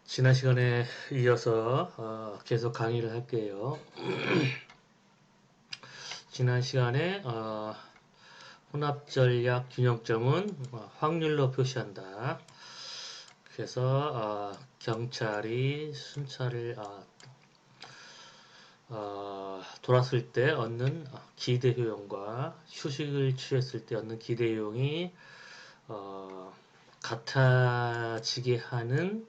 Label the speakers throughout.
Speaker 1: 지난 시간에 이어서 계속 강의를 할게요. 지난 시간에 혼합전략 균형점은 확률로 표시한다. 그래서 경찰이 순찰을 돌았을 때 얻는 기대 효용과 휴식을 취했을 때 얻는 기대 효용이 같아지게 하는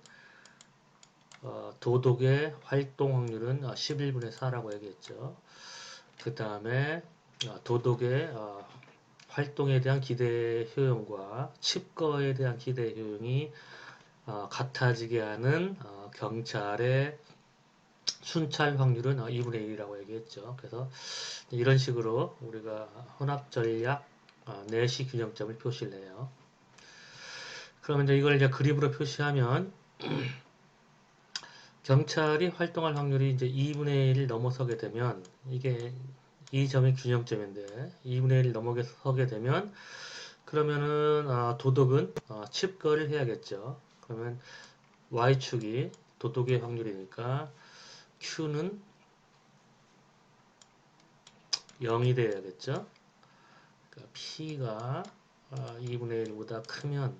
Speaker 1: 도독의 활동 확률은 11분의 4라고 얘기했죠. 그 다음에 도독의 활동에 대한 기대 효용과 칩거에 대한 기대 효용이 같아지게 하는 경찰의 순찰 확률은 2분의 1이라고 얘기했죠. 그래서 이런 식으로 우리가 혼합전략 내시 균형점을 표시를 해요. 그러면 이제 이걸 그림으로 표시하면 경찰이 활동할 확률이 이제 2분의 1을 넘어서게 되면 이게 이 점이 균형점인데 2분의 1을 넘어서게 되면 그러면은 도덕은 칩거를 해야겠죠. 그러면 y축이 도덕의 확률이니까 q는 0이 돼야겠죠. 그러니까 p가 2분의 1보다 크면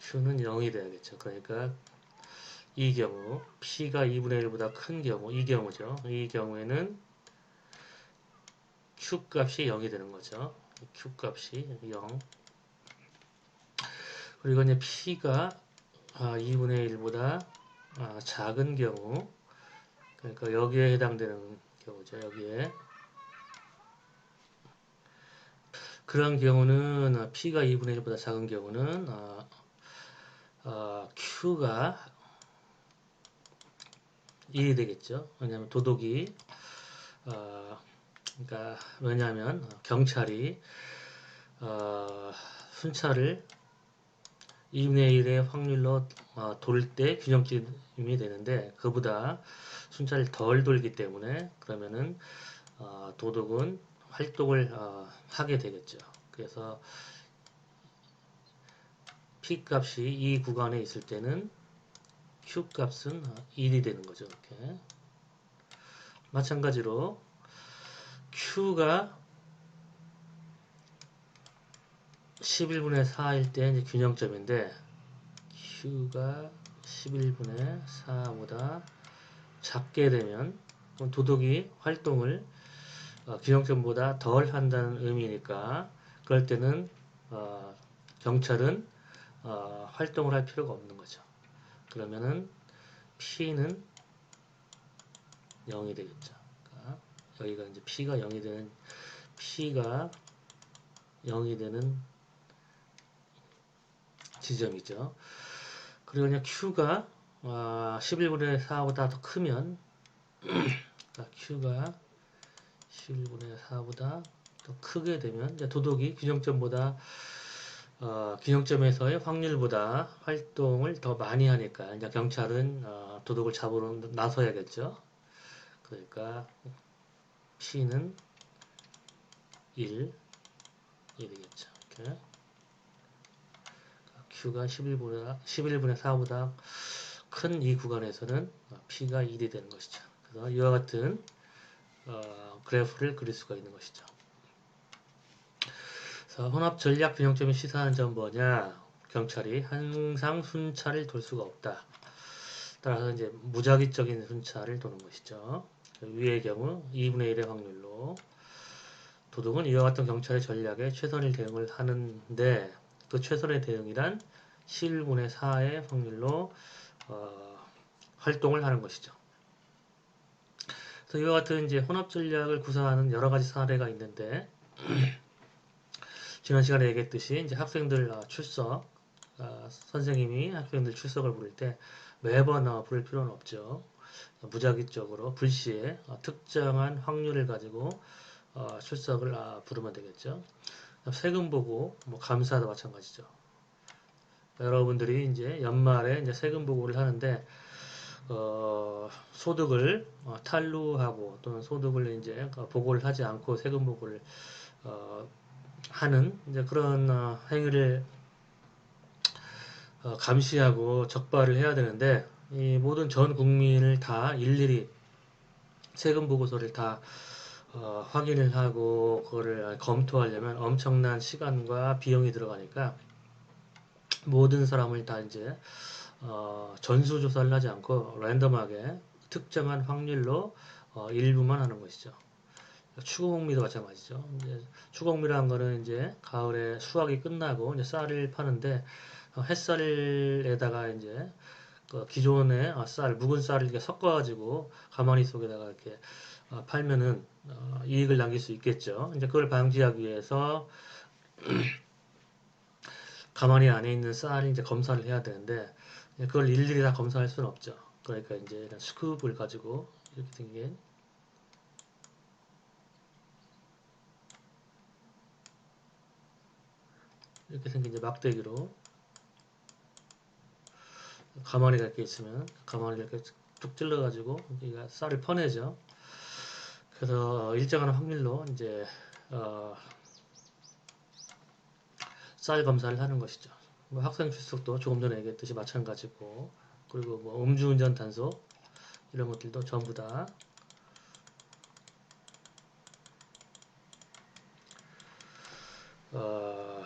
Speaker 1: q는 0이 돼야겠죠. 그러니까 이 경우 p가 2분의 1보다 큰 경우 이 경우죠. 이 경우에는 q 값이 0이 되는 거죠. q 값이 0. 그리고 이제 p가 2분의 1보다 작은 경우, 그러니까 여기에 해당되는 경우죠. 여기에. 그런 경우는 p가 2분의 1보다 작은 경우는 q가 1이 되겠죠. 왜냐하면 도덕이 그러니까 왜냐하면 경찰이 순찰을 2분의 1의 확률로 돌 때 균형점이 되는데 그보다 순찰을 덜 돌기 때문에 그러면은 도덕은 활동을 하게 되겠죠. 그래서 P 값이 이 구간에 있을 때는 Q 값은 1이 되는 거죠. 이렇게. 마찬가지로 Q가 11분의 4일 때 이제 균형점인데 Q가 11분의 4보다 작게 되면 도덕이 활동을 균형점보다 덜 한다는 의미니까 그럴 때는 경찰은 활동을 할 필요가 없는 거죠. 그러면은 P는 0이 되겠죠. 그러니까 여기가 이제 P가 0이 되는 지점이죠. 그리고 그냥 Q가 11분의 4보다 더 크면 그러니까 Q가 11분의 4보다 더 크게 되면 도덕이 균형점에서의 확률보다 활동을 더 많이 하니까 이제 경찰은 도덕을 잡으러 나서야겠죠. 그러니까 P는 1이 되겠죠. 이렇게. Q가 11분의 4보다 큰 이 구간에서는 P가 1이 되는 것이죠. 그래서 이와 같은 그래프를 그릴 수가 있는 것이죠. 그래서 혼합 전략 균형점이 시사하는 점 뭐냐? 경찰이 항상 순찰을 돌 수가 없다. 따라서 이제 무작위적인 순찰을 도는 것이죠. 위의 경우 2분의 1의 확률로 도둑은 이와 같은 경찰의 전략에 최선의 대응을 하는데 그 최선의 대응이란 11분의 4의 확률로 활동을 하는 것이죠. 그래서 이와 같은 이제 혼합 전략을 구사하는 여러 가지 사례가 있는데 지난 시간에 얘기했듯이 이제 학생들 출석 선생님이 학생들 출석을 부를 때 매번 부를 필요는 없죠. 무작위적으로 불시에 특정한 확률을 가지고 출석을 부르면 되겠죠. 세금 보고 뭐 감사도 마찬가지죠. 여러분들이 이제 연말에 이제 세금 보고를 하는데 소득을 탈루하고 또는 소득을 이제 보고를 하지 않고 세금 보고를 하는 이제 그런 행위를 감시하고 적발을 해야 되는데 이 모든 전 국민을 다 일일이 세금 보고서를 다 확인을 하고 그거를 검토하려면 엄청난 시간과 비용이 들어가니까 모든 사람을 다 이제 전수조사를 하지 않고 랜덤하게 특정한 확률로 일부만 하는 것이죠. 추궁미도 마찬가지죠. 이제 추궁미라는 거는 이제 가을에 수확이 끝나고 이제 쌀을 파는데 햇살에다가 이제 그 기존의 쌀, 묵은 쌀을 이렇게 섞어가지고 가마니 속에다가 이렇게 팔면은 이익을 남길 수 있겠죠. 이제 그걸 방지하기 위해서 가마니 안에 있는 쌀을 이제 검사를 해야 되는데 그걸 일일이 다 검사할 수는 없죠. 그러니까 이제 이런 스쿱을 가지고 이렇게 생긴 이제 막대기로 가마니가 이렇게 있으면 가마니를 이렇게 쭉 찔러가지고 여기가 쌀을 퍼내죠. 그래서 일정한 확률로 이제 어, 쌀 검사를 하는 것이죠. 뭐 학생 출석도 조금 전에 얘기했듯이 마찬가지고 그리고 뭐 음주운전 단속 이런 것들도 전부 다 어,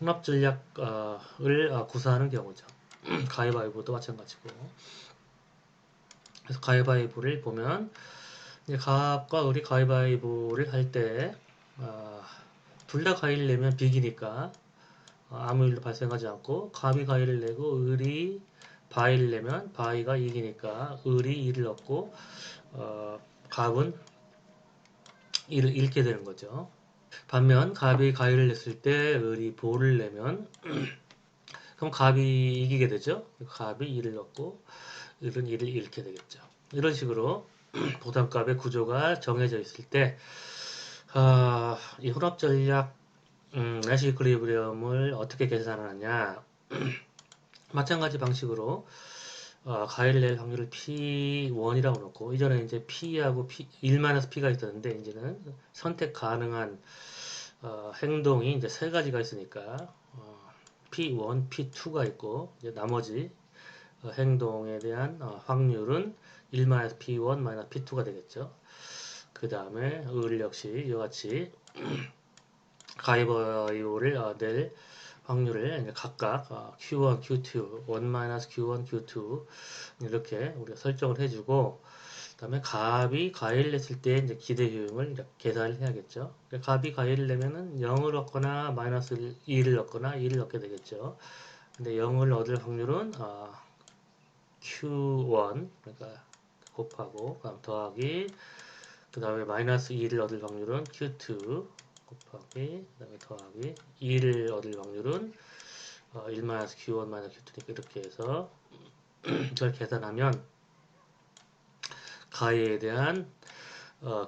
Speaker 1: 혼합전략을 구사하는 경우죠. 가위바위보도 마찬가지고 그래서 가위바위보를 보면 이제 갑과 을이 가위바위보를 할 때 둘 다 가위를 내면 비기니까 아무 일도 발생하지 않고 갑이 가위를 내고 을이 바위를 내면 바위가 이기니까 을이 이를 얻고 어, 갑은 이를 잃게 되는 거죠. 반면 갑이 가위를 냈을 때 을이 보를 내면 그럼 갑이 이기게 되죠. 갑이 이를 얻고 을은 이를 잃게 되겠죠. 이런 식으로 부담값의 구조가 정해져 있을 때 이 혼합 전략 나시 이퀄리브리엄을 어떻게 계산하느냐 마찬가지 방식으로 가위를 낼 확률을 P1이라고 놓고 이전에 이제 P하고 1-P가 있었는데 이제는 선택 가능한 행동이 이제 세 가지가 있으니까 P1, P2가 있고 이제 나머지 행동에 대한 확률은 1-P1, P2가 되겠죠. 그 다음에 을 역시 이와 같이 가위바위보를 낼 확률을 각각 Q1, Q2, 1 Q1, Q2 이렇게 우리가 설정을 해주고 그 다음에 갑이 가위를 냈을 때 이제 기대 효용을 계산을 해야겠죠. 갑이 가위를 내면은 0을 얻거나 마이너스 2를 얻거나 2를 얻게 되겠죠. 근데 0을 얻을 확률은 Q1 그러니까 곱하고 그다음 더하기 그 다음에 마이너스 2를 얻을 확률은 Q2 곱하기 그 다음에 더하기 2를 얻을 확률은 1-Q1 Q2니까 이렇게 해서 이걸 계산하면 가위에 대한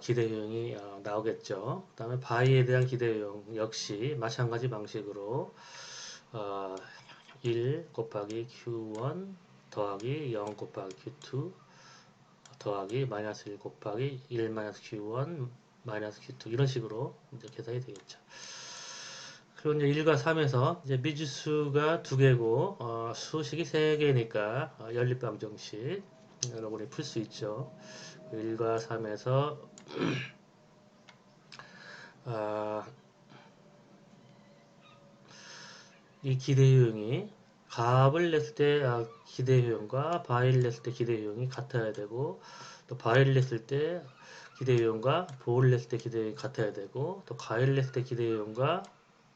Speaker 1: 기대효용이 나오겠죠. 그 다음에 바위에 대한 기대효용 역시 마찬가지 방식으로 어, 1 곱하기 Q1 더하기 0 곱하기 Q2 더하기 마이너스 1 곱하기 1 마이너스 Q1 마이너스 Q2 이런 식으로 이제 계산이 되겠죠. 그리고 이제 1과 3에서 이제 미지수가 2개고 수식이 3개니까 연립방정식 여러분이 풀 수 있죠. 1과 3에서 이 기대효용이 갑을 냈을 때 기대효용과 바위를 냈을 때 기대효용이 같아야 되고 또 바위를 냈을 때 기대효용과 보를 냈을 때 기대효용이 같아야 되고 또 가위를 냈을 때 기대효용과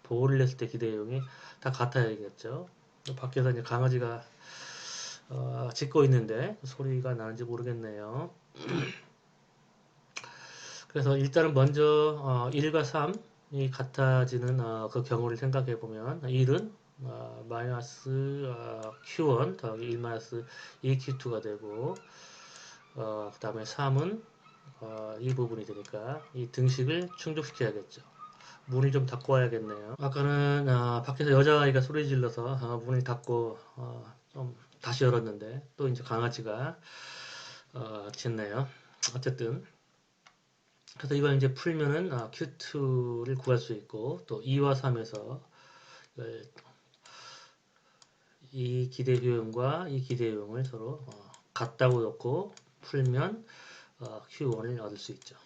Speaker 1: 보를 냈을 때 기대효용이 다 같아야겠죠. 밖에서 이제 강아지가 짖고 있는데 소리가 나는지 모르겠네요. 그래서 일단은 먼저 1과 3이 같아지는 그 경우를 생각해 보면 1은 마이너스 Q1 더하기 1 마이너스 2Q2가 되고 그 다음에 3은 이 부분이 되니까 이 등식을 충족시켜야겠죠. 문을 좀 닫고 와야겠네요. 아까는 밖에서 여자아이가 소리 질러서 문을 닫고 좀 다시 열었는데 또 이제 강아지가 짖네요. 어쨌든 그래서 이걸 이제 풀면은 Q2를 구할 수 있고 또 2와 3에서 이 기대 효용과 이 기대 효용을 서로 같다고 놓고 풀면 Q1을 얻을 수 있죠.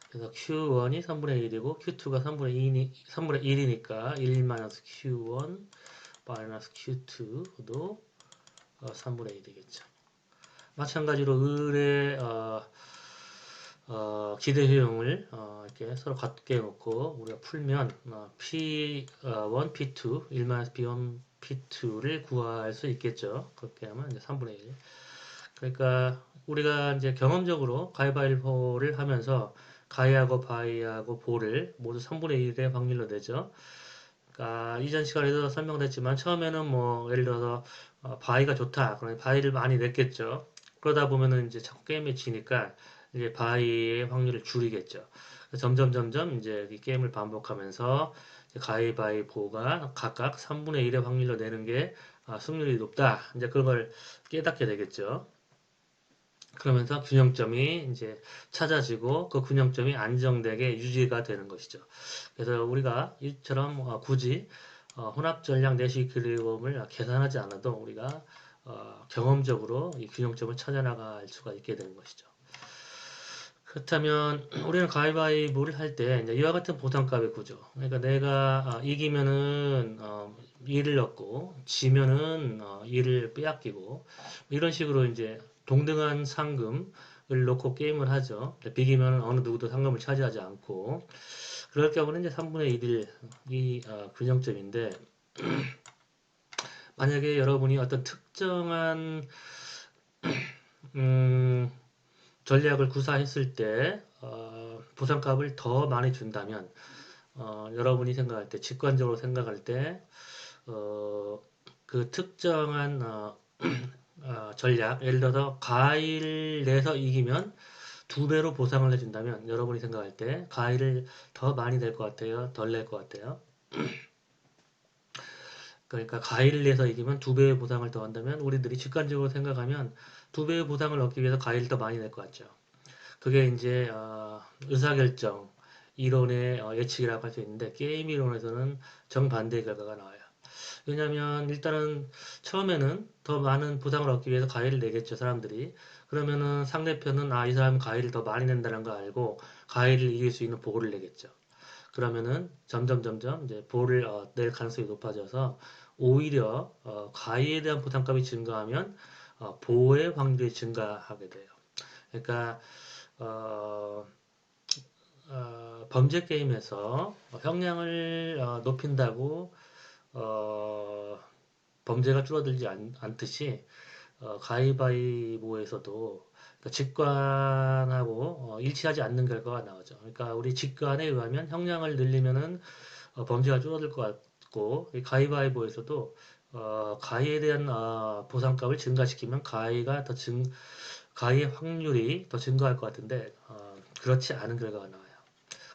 Speaker 1: 그래서 Q1이 3분의 1이고 Q2가 3분의 1이니까 1 마이너스 Q1 마이너스 Q2도 3분의 1 되겠죠. 마찬가지로 을의 기대 효용을 이렇게 서로 같게 놓고 우리가 풀면 P1, P2, 1 마이너스 P1, P2를 구할 수 있겠죠. 그렇게 하면 이제 3분의 1. 그러니까 우리가 이제 경험적으로 가위바위보를 하면서 가위하고 바위하고 보를 모두 3분의 1의 확률로 내죠. 그러니까 이전 시간에도 설명됐지만 처음에는 뭐 예를 들어서 바위가 좋다. 그러면 바위를 많이 냈겠죠. 그러다 보면은 이제 자꾸 게임에 지니까 이제 바위의 확률을 줄이겠죠. 점점 이제 이 게임을 반복하면서 가위바위보가 각각 3분의 1의 확률로 내는 게 승률이 높다. 이제 그걸 깨닫게 되겠죠. 그러면서 균형점이 이제 찾아지고 그 균형점이 안정되게 유지가 되는 것이죠. 그래서 우리가 이처럼 굳이 혼합 전략 내시 그리움을 계산하지 않아도 우리가 경험적으로 이 균형점을 찾아나갈 수가 있게 되는 것이죠. 그렇다면 우리는 가위바위보를 할 때 이와 같은 보상값의 구조. 그러니까 내가 이기면은 1을 얻고 지면은 1을 빼앗기고 이런 식으로 이제 동등한 상금을 놓고 게임을 하죠. 비기면 어느 누구도 상금을 차지하지 않고 그럴 경우는 이제 3분의 1이 균형점인데 만약에 여러분이 어떤 특정한 전략을 구사했을 때 보상값을 더 많이 준다면 여러분이 생각할 때 직관적으로 생각할 때 그 특정한 전략 예를 들어서 가위를 내서 이기면 2배로 보상을 해준다면 여러분이 생각할 때 가위를 더 많이 낼 것 같아요? 덜 낼 것 같아요? 그러니까 가위를 내서 이기면 2배의 보상을 더 한다면 우리들이 직관적으로 생각하면 2배의 보상을 얻기 위해서 가위를 더 많이 낼 것 같죠. 그게 이제 의사결정 이론의 예측이라고 할 수 있는데 게임 이론에서는 정반대의 결과가 나와요. 왜냐하면 일단은 처음에는 더 많은 보상을 얻기 위해서 가위를 내겠죠 사람들이. 그러면은 상대편은 이 사람은 가위를 더 많이 낸다는 걸 알고 가위를 이길 수 있는 보호를 내겠죠. 그러면은 점점 이제 보호를 낼 가능성이 높아져서 오히려 가위에 대한 보상값이 증가하면 보호의 확률이 증가하게 돼요. 그러니까 어, 범죄 게임에서 형량을 높인다고 범죄가 줄어들지 않듯이 가위바위보에서도 그러니까 직관하고 일치하지 않는 결과가 나오죠. 그러니까 우리 직관에 의하면 형량을 늘리면은 범죄가 줄어들 것 같고 이 가위바위보에서도 가위에 대한 보상값을 증가시키면 가위의 확률이 더 증가할 것 같은데 그렇지 않은 결과가 나와요.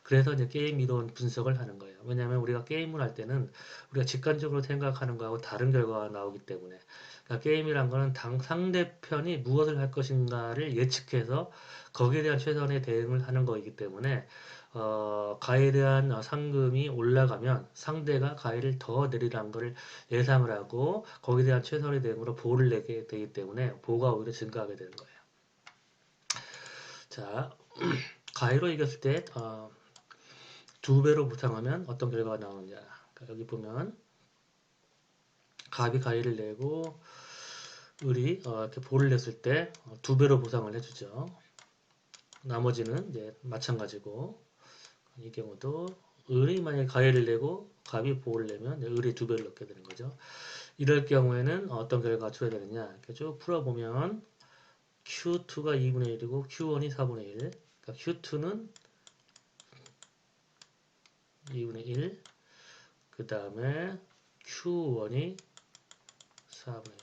Speaker 1: 그래서 이제 게임 이론 분석을 하는 거예요. 왜냐하면 우리가 게임을 할 때는 우리가 직관적으로 생각하는 거하고 다른 결과가 나오기 때문에 그러니까 게임이란 거는 상대편이 무엇을 할 것인가를 예측해서 거기에 대한 최선의 대응을 하는 거이기 때문에 가에 대한 상금이 올라가면 상대가 가해를 더 내리라는 것을 예상을 하고 거기에 대한 최선의 대응으로 보호를 내게 되기 때문에 보호가 오히려 증가하게 되는 거예요. 자, 가해로 이겼을 때 2배로 보상하면 어떤 결과가 나오느냐. 그러니까 여기 보면 갑이 가위를 내고 을이 이렇게 보를 냈을 때 2배로 보상을 해주죠. 나머지는 이제 마찬가지고 이 경우도 을이 만약에 가위를 내고 갑이 보를 내면 을이 2배를 넣게 되는 거죠. 이럴 경우에는 어떤 결과가 초래되느냐. 이렇게 쭉 풀어보면 Q2가 2분의 1이고 Q1이 4분의 1. 그러니까 Q2는 2분의 1. 그 다음에 Q1이 4분의 1.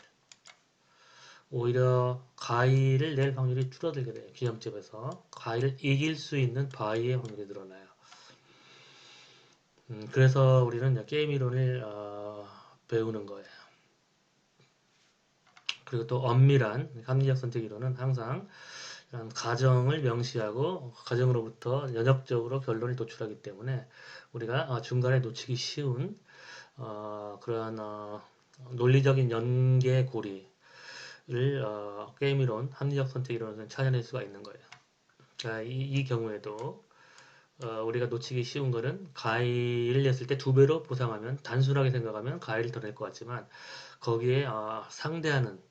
Speaker 1: 오히려 가위를 낼 확률이 줄어들게 돼요. 기점점에서 가위를 이길 수 있는 바위의 확률이 늘어나요. 그래서 우리는 게임 이론을 배우는 거예요. 그리고 또 엄밀한 합리적 선택 이론은 항상 이런 가정을 명시하고 가정으로부터 연역적으로 결론을 도출하기 때문에 우리가 중간에 놓치기 쉬운 그러한 논리적인 연계고리를 게임 이론, 합리적 선택 이론에서 찾아낼 수가 있는 거예요. 자, 이 경우에도 우리가 놓치기 쉬운 거는 가위를 냈을 때 두 배로 보상하면 단순하게 생각하면 가위를 더 낼 것 같지만 거기에 상대하는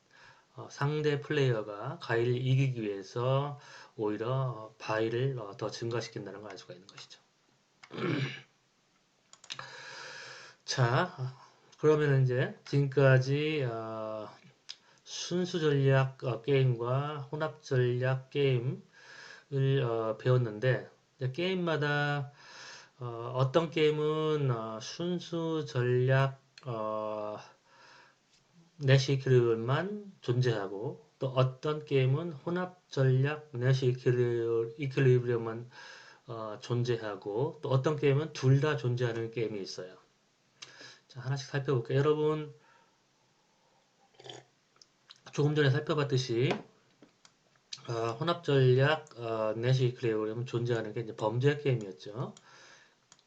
Speaker 1: 상대 플레이어가 가위를 이기기 위해서 오히려 바위를 더 증가시킨다는 걸 알 수가 있는 것이죠. 자, 그러면 이제 지금까지 순수 전략 게임과 혼합 전략 게임을 배웠는데 게임마다 어떤 게임은 순수 전략 내시 이퀄리브리엄만 존재하고 또 어떤 게임은 혼합 전략 내시 이퀄리브리엄만 존재하고 또 어떤 게임은 둘 다 존재하는 게임이 있어요. 자, 하나씩 살펴볼게요. 여러분 조금 전에 살펴봤듯이 혼합 전략 내시 이퀄리브리엄은 존재하는 게 이제 범죄 게임이었죠.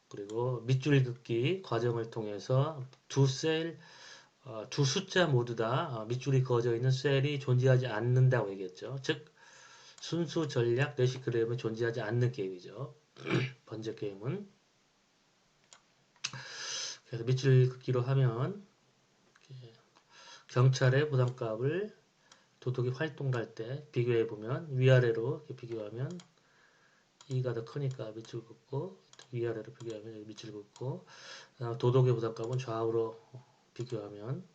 Speaker 1: 그리고 밑줄 긋기 과정을 통해서 두 숫자 모두 다 밑줄이 그어져 있는 셀이 존재하지 않는다고 얘기했죠. 즉 순수 전략 내시 이퀄리브리엄은 존재하지 않는 게임이죠. 번째 게임은 그래서 밑줄 긋기로 하면 경찰의 부담값을 도둑이 활동할 때 비교해 보면 위아래로 이렇게 비교하면 2가 더 크니까 밑줄 긋고 위아래로 비교하면 여기 밑줄 긋고 도덕의 부담값은 좌우로 비교하면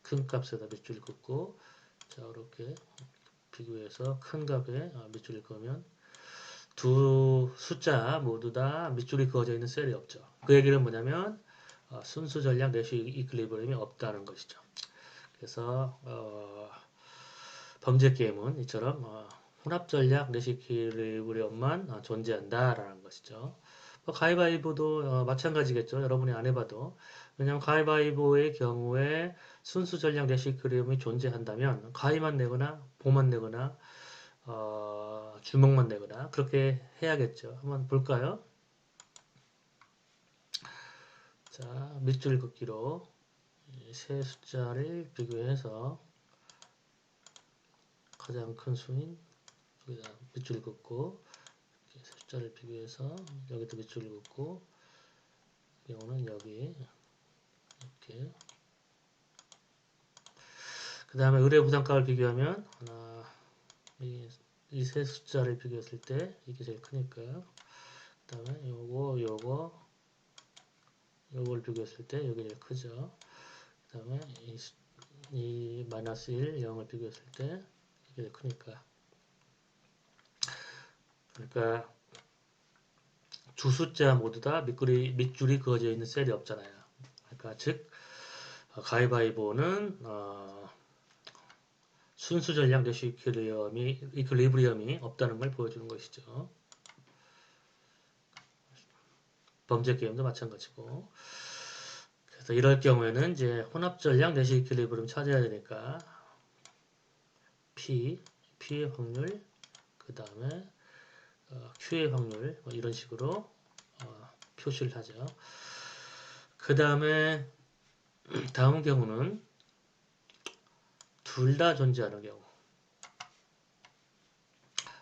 Speaker 1: 큰 값에다 밑줄 긋고 자 이렇게 비교해서 큰 값에 밑줄을 그으면 두 숫자 모두 다 밑줄이 그어져 있는 셀이 없죠. 그 얘기는 뭐냐면 순수 전략 내시 이퀄리브리엄이 없다는 것이죠. 그래서 범죄 게임은 이처럼 혼합 전략 내시 이퀄리브리엄만 존재한다라는 것이죠. 가위바위보도 마찬가지겠죠. 여러분이 안 해봐도. 왜냐하면 가위바위보의 경우에 순수 전략 내시 이퀄리브리엄이 존재한다면 가위만 내거나 보만 내거나 주먹만 내거나 그렇게 해야겠죠. 한번 볼까요? 자, 밑줄 긋기로 세 숫자를 비교해서 가장 큰 수인 여기다 밑줄 긋고 세 숫자를 비교해서 여기도 밑줄 긋고 이 경우는 여기 이렇게 그 다음에 의뢰 부담값을 비교하면 하나 이 세 숫자를 비교했을 때 이게 제일 크니까 그 다음에 요걸 비교했을 때 여기 제일 크죠. 그 다음에 이 마이너스 1, 0을 비교했을 때 이게 제일 크니까 그러니까 두 숫자 모두 다 밑줄이 그어져 있는 셀이 없잖아요. 그러니까 즉 가위바위보는 순수 전략 내시 이퀄리브리엄이 없다는 걸 보여주는 것이죠. 범죄 게임도 마찬가지고. 그래서 이럴 경우에는 이제 혼합 전략 내시 이퀄리브리엄 찾아야 되니까 P의 확률, 그 다음에 Q의 확률 뭐 이런 식으로 표시를 하죠. 그 다음에 다음 경우는 둘 다 존재하는 경우.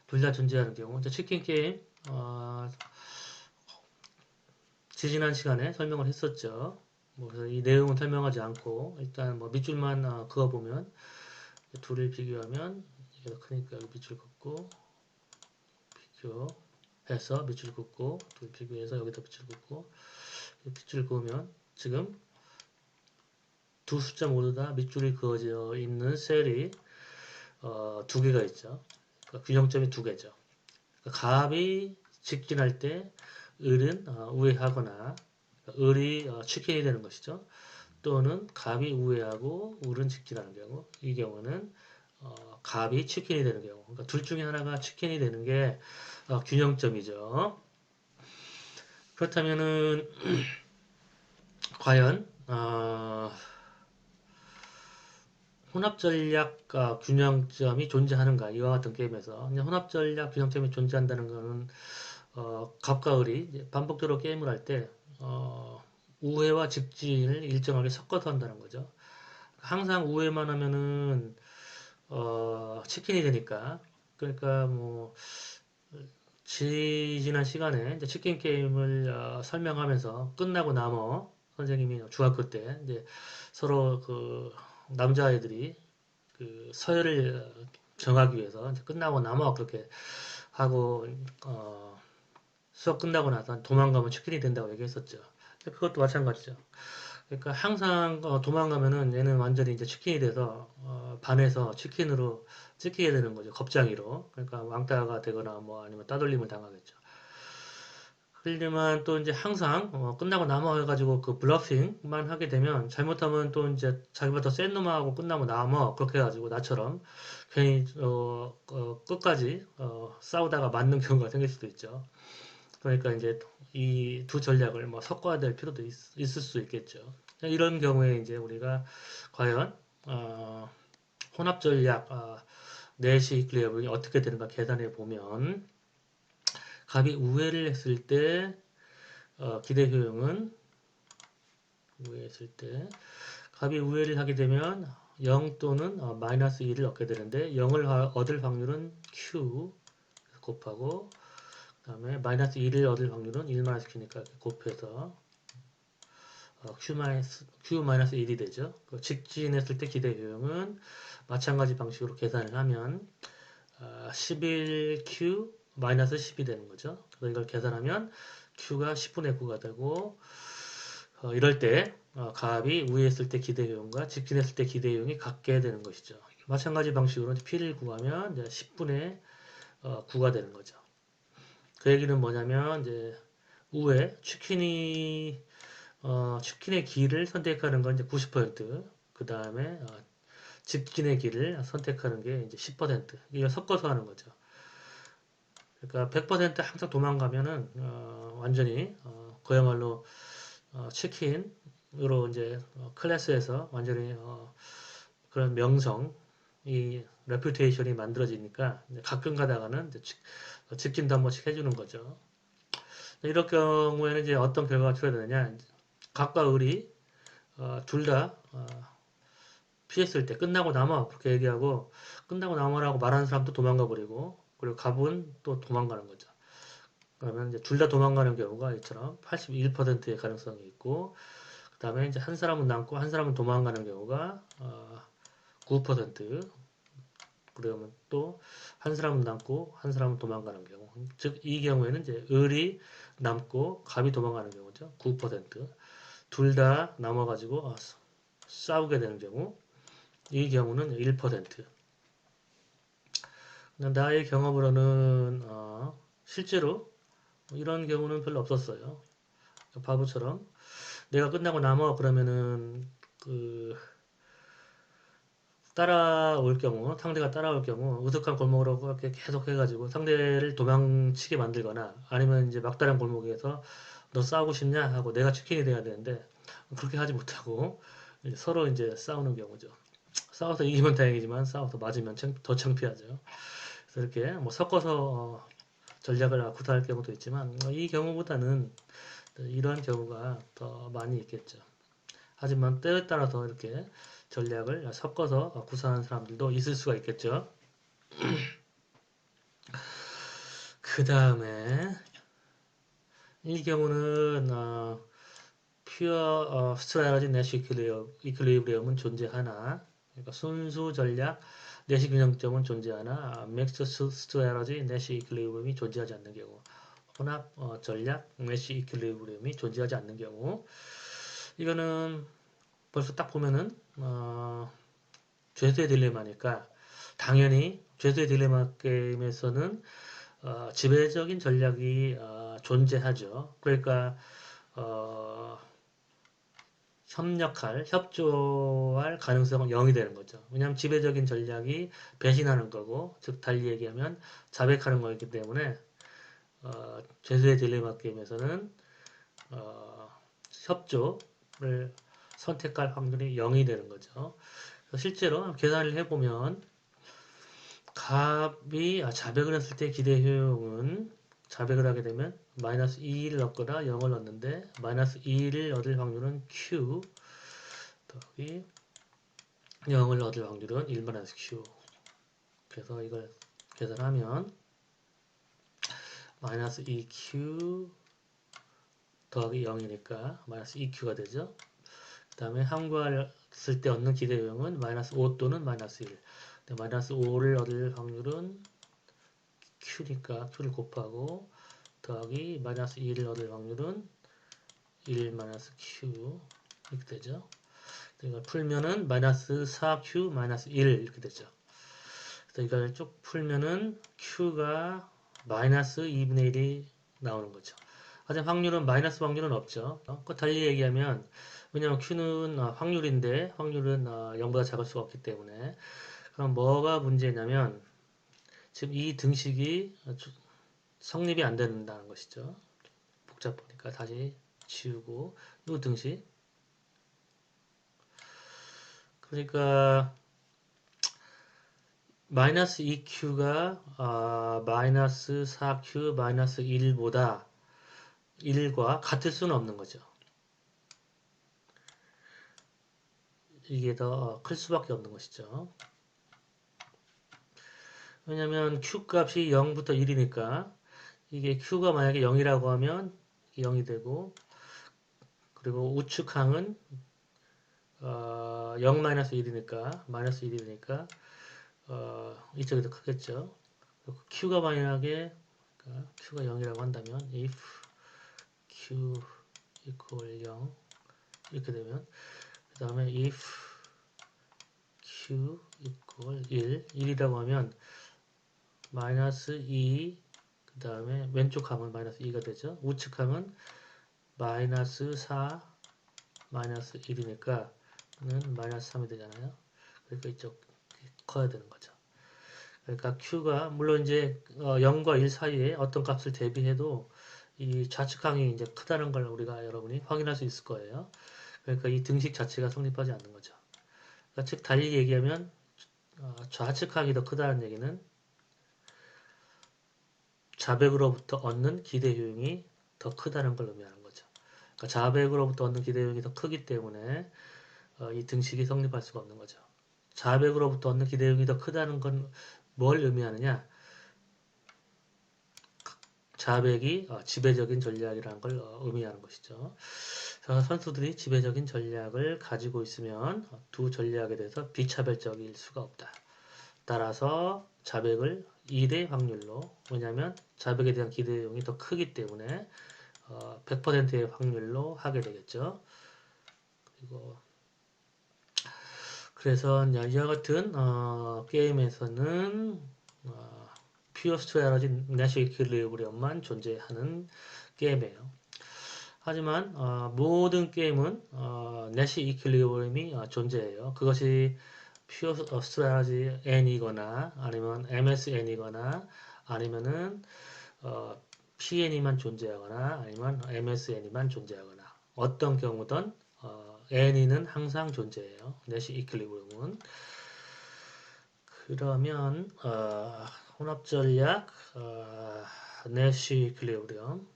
Speaker 1: 둘 다 존재하는 경우. 치킨 게임 지지난 시간에 설명을 했었죠. 그래서 이 내용은 설명하지 않고 일단 뭐 밑줄만 그어보면 둘을 비교하면 이게 더 크니까 여기 밑줄 긋고 비교해서 밑줄 긋고 둘 비교해서 여기다 밑줄 긋고 밑줄 그으면 지금 두 숫자 모두 다 밑줄이 그어져 있는 셀이 두 개가 있죠. 그러니까 균형점이 두 개죠. 그러니까 값이 직진할 때 을은 우회하거나 을이 치킨이 되는 것이죠. 또는 값이 우회하고 을은 직진하는 경우 이 경우는 값이 치킨이 되는 경우 그러니까 둘 중에 하나가 치킨이 되는 게 균형점이죠. 그렇다면은 과연 혼합 전략 균형점이 존재하는가 이와 같은 게임에서 혼합 전략 균형점이 존재한다는 것은 값과 을이 반복적으로 게임을 할 때 우회와 직진을 일정하게 섞어서 한다는 거죠. 항상 우회만 하면은 치킨이 되니까. 그러니까 뭐 지난 시간에 이제 치킨 게임을 설명하면서 끝나고 나머 선생님이 중학교 때 이제 서로 그 남자애들이 그 서열을 정하기 위해서 이제 끝나고 나머 그렇게 하고 수업 끝나고 나서 도망가면 치킨이 된다고 얘기했었죠. 그것도 마찬가지죠. 그러니까 항상 도망가면은 얘는 완전히 이제 치킨이 돼서 반에서 치킨으로 찍히게 되는 거죠. 겁장이로. 그러니까 왕따가 되거나 뭐 아니면 따돌림을 당하겠죠. 그러지만 또 이제 항상 끝나고 남아가지고 그 블러핑만 하게 되면 잘못하면 또 이제 자기보다 센 놈하고 끝나고 남아 그렇게 해가지고 나처럼 괜히 끝까지 싸우다가 맞는 경우가 생길 수도 있죠. 그러니까 이제 이 두 전략을 뭐 섞어야 될 필요도 있을 수 있겠죠. 이런 경우에 이제 우리가 과연 혼합 전략 내시 클리어블이 어떻게 되는가 계산해 보면 값이 우회를 했을 때 기대 효용은 우회했을 때 값이 우회를 하게 되면 0 또는 마이너스 1을 얻게 되는데 0을 얻을 확률은 Q 곱하고 그 다음에 마이너스 1을 얻을 확률은 1 마이너스 Q니까 곱해서 Q 마이너스 1이 되죠. 직진했을 때 기대 효용은 마찬가지 방식으로 계산을 하면 11Q 마이너스 10이 되는 거죠. 그래서 이걸 계산하면 Q가 10분의 9가 되고 이럴 때 값이 우회했을 때 기대효용과 직진했을 때 기대효용이 같게 되는 것이죠. 마찬가지 방식으로 P를 구하면 이제 10분의 9가 되는 거죠. 그 얘기는 뭐냐면 이제 우회 치킨의 길을 선택하는 건 이제 90%그 다음에 직진의 길을 선택하는 게 이제 10% 이걸 섞어서 하는 거죠. 그러니까 100% 항상 도망가면은 완전히 그야말로 치킨으로 이제 클래스에서 완전히 그런 명성, 이 레퓨테이션이 만들어지니까 가끔 가다가는 이제 직진도 한 번씩 해주는 거죠. 이럴 경우에는 이제 어떤 결과가 초래되느냐, 각과 을이 둘 다 피했을 때 끝나고 남아 그렇게 얘기하고 끝나고 남아라고 말하는 사람도 도망가 버리고 그리고 갑은 또 도망가는 거죠. 그러면 이제 둘 다 도망가는 경우가 이처럼 81%의 가능성이 있고 그 다음에 이제 한 사람은 남고 한 사람은 도망가는 경우가 9% 그러면 또 한 사람은 남고 한 사람은 도망가는 경우 즉 이 경우에는 이제 을이 남고 갑이 도망가는 경우죠. 9%둘 다 남아가지고 싸우게 되는 경우 이 경우는 1%. 나의 경험으로는 실제로 이런 경우는 별로 없었어요. 바보처럼 내가 끝나고 남아 그러면은 그 따라올 경우 상대가 따라올 경우 으슥한 골목으로 그렇게 계속 해가지고 상대를 도망치게 만들거나 아니면 이제 막다른 골목에서 너 싸우고 싶냐 하고 내가 치킨이 돼야 되는데 그렇게 하지 못하고 이제 서로 이제 싸우는 경우죠. 싸워서 이기면 다행이지만 싸워서 맞으면 더 창피하죠. 그래서 이렇게 뭐 섞어서 전략을 구사할 경우도 있지만 이 경우보다는 이런 경우가 더 많이 있겠죠. 하지만 때에 따라서 이렇게 전략을 섞어서 구사하는 사람들도 있을 수가 있겠죠. 그 다음에 이 경우는 퓨어 스트라이러지 내시 이퀄리브리엄은 존재하나 그러니까 순수 전략 내시 균형점은 존재하나 맥스 스트라이러지 내시 이퀄리브리엄이 존재하지 않는 경우 혼합 전략 내시 이퀄리브리엄이 존재하지 않는 경우 이거는 벌써 딱 보면은 죄수의 딜레마니까 당연히 죄수의 딜레마 게임에서는 지배적인 전략이 존재하죠. 그러니까 협조할 가능성은 0이 되는 거죠. 왜냐하면 지배적인 전략이 배신하는 거고, 즉 달리 얘기하면 자백하는 거기 때문에 죄수의 딜레마 게임에서는 협조를 선택할 확률이 0이 되는 거죠. 실제로 계산을 해보면 갑이 자백을 했을 때 기대 효용은 자백을 하게 되면 마이너스 2를 넣거나 0을 넣는데 마이너스 2를 얻을 확률은 Q 더하기 0을 얻을 확률은 1 마이너스 Q. 그래서 이걸 계산하면 마이너스 2Q 더하기 0이니까 마이너스 2Q가 되죠. 그 다음에 함구했을 때 얻는 기대요형은 마이너스 5 또는 마이너스 1. 마이너스 5를 얻을 확률은 Q니까 Q를 곱하고 더하기 마이너스 2를 얻을 확률은 1 마이너스 Q 이렇게 되죠. 이걸 풀면은 마이너스 4Q 마이너스 1 이렇게 되죠. 그래서 이걸 쭉 풀면은 Q가 마이너스 2분의 1이 나오는 거죠. 하지만 확률은 마이너스 확률은 없죠. 달리 얘기하면 왜냐하면 Q는 확률인데 확률은 0보다 작을 수가 없기 때문에 그럼 뭐가 문제냐면 지금 이 등식이 성립이 안 된다는 것이죠. 복잡하니까 다시 지우고 이 등식 그러니까 마이너스 2Q가 마이너스 4Q 마이너스 1보다 1과 같을 수는 없는 거죠. 이게 더 클 수밖에 없는 것이죠. 왜냐면 Q 값이 0부터 1이니까 이게 Q가 만약에 0이라고 하면 0이 되고 그리고 우측항은 0-1이니까 마이너스 1이 되니까 이쪽이 더 크겠죠. Q가 만약에 Q가 0이라고 한다면 if Q equal 0 이렇게 되면 그 다음에 if Q equal 1이라고 하면 마이너스 2 그 다음에 왼쪽 항은 마이너스 2가 되죠. 우측 항은 마이너스 4 마이너스 1이니까 는 마이너스 3이 되잖아요. 그러니까 이쪽 커야 되는 거죠. 그러니까 Q가 물론 이제 0과 1 사이에 어떤 값을 대비해도 이 좌측항이 이제 크다는 걸 우리가 여러분이 확인할 수 있을 거예요. 그러니까 이 등식 자체가 성립하지 않는 거죠. 그러니까 즉 달리 얘기하면 좌측항이 더 크다는 얘기는 자백으로부터 얻는 기대 효용이 더 크다는 걸 의미하는 거죠. 그러니까 자백으로부터 얻는 기대 효용이 더 크기 때문에 이 등식이 성립할 수가 없는 거죠. 자백으로부터 얻는 기대 효용이 더 크다는 건 뭘 의미하느냐? 자백이 지배적인 전략이라는 걸 의미하는 것이죠. 선수들이 지배적인 전략을 가지고 있으면 두 전략에 대해서 비차별적일 수가 없다. 따라서 자백을 1의 확률로 왜냐하면 자백에 대한 기대용이 더 크기 때문에 100%의 확률로 하게 되겠죠. 그리고 그래서 이와 같은 게임에서는 퓨어 스트레러지 내시 이퀄리브리엄만 존재하는 게임이에요. 하지만 모든 게임은 내시 이퀄리브리엄이 존재해요. 그것이 퓨어 스트레러지 N이거나 아니면 MSN이거나 아니면은 PN이만 존재하거나 아니면 MSN이만 존재하거나 어떤 경우든 N이는 항상 존재해요. 내시 이퀄리브리엄은 그러면 혼합전략 내시 이퀄리브리엄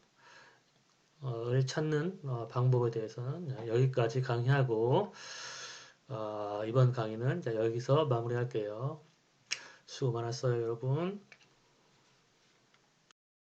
Speaker 1: 을 찾는 방법에 대해서는 여기까지 강의하고 이번 강의는 여기서 마무리할게요. 수고 많았어요, 여러분.